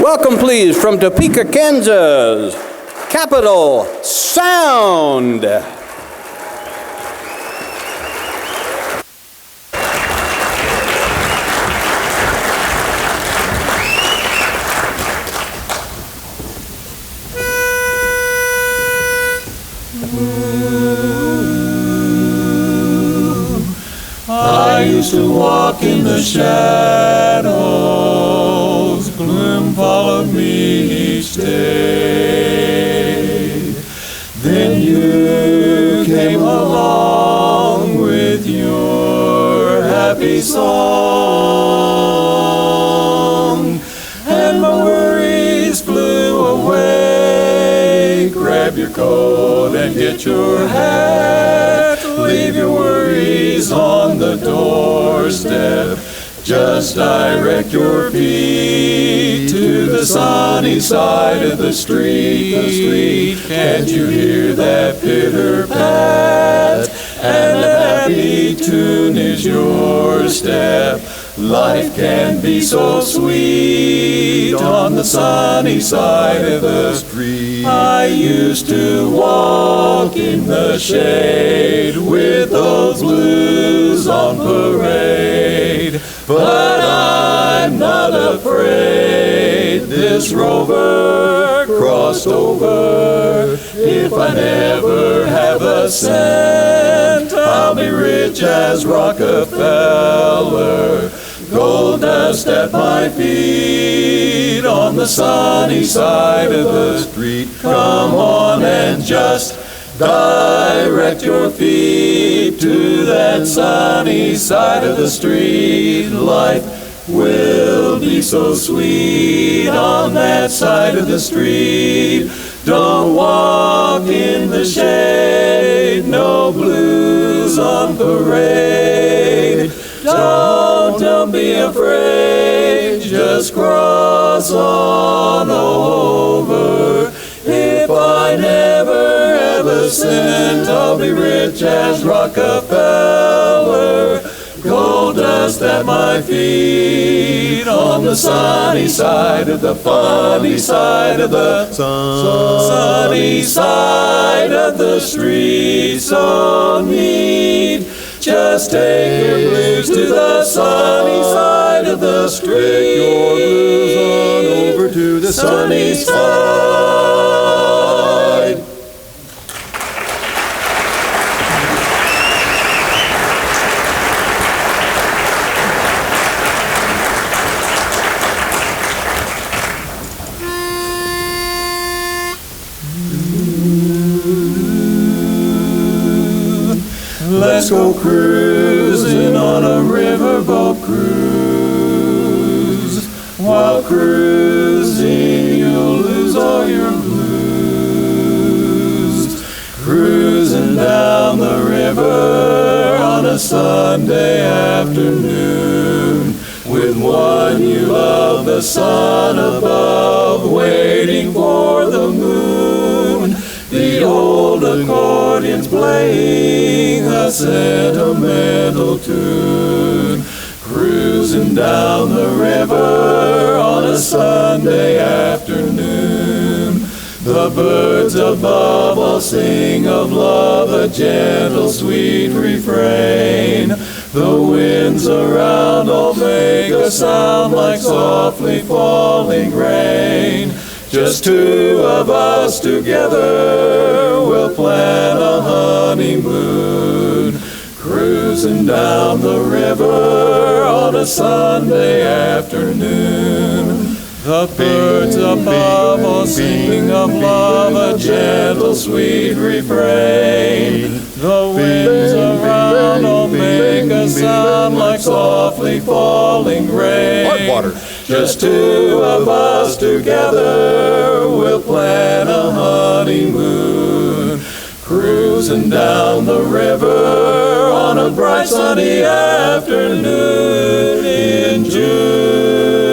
Welcome, please, from Topeka, Kansas, Capital Sound. I used to walk in the shadows, gloom followed me each day. Then you came along with your happy song, and my worries flew away. Grab your coat and get your hat, leave your worries on the doorstep. Just direct your feet to the sunny side of the street. Can't you hear that pitter-pat? And a happy tune is your step. Life can be so sweet on the sunny side of the street. I used to walk in the shade with those blues on parade, but I'm not afraid. This rover crossed over. If I never have a cent, I'll be rich as Rockefeller. Gold dust at my feet on the sunny side of the street. Come on and just direct your feet to that sunny side of the street. Life will be so sweet on that side of the street. Don't walk in the shade, no blues on parade. Don't be afraid, just cross on over. If I never have a cent, I'll be rich as Rockefeller. Gold dust at my feet on the sunny side of the funny side of the sunny side of the street. So neat, just take your blues to the sunny side of the street. Take your blues on over to the sunny side. Let's go cruising on a riverboat cruise. While cruising, you'll lose all your blues. Cruising down the river on a Sunday afternoon, with one you love, the sun above, waiting for the moon. The old accordion's playing a sentimental tune. Cruising down the river on a Sunday afternoon. The birds above all sing of love, a gentle sweet refrain. The winds around all make a sound like softly falling rain. Just two of us together will plan a honeymoon. Cruising down the river on a Sunday afternoon. The birds above all sing of love, a gentle sweet refrain. The winds around all make a sound like softly falling rain. Water. Just two of us together will plan a honeymoon. Cruising down the river on a bright sunny afternoon in June.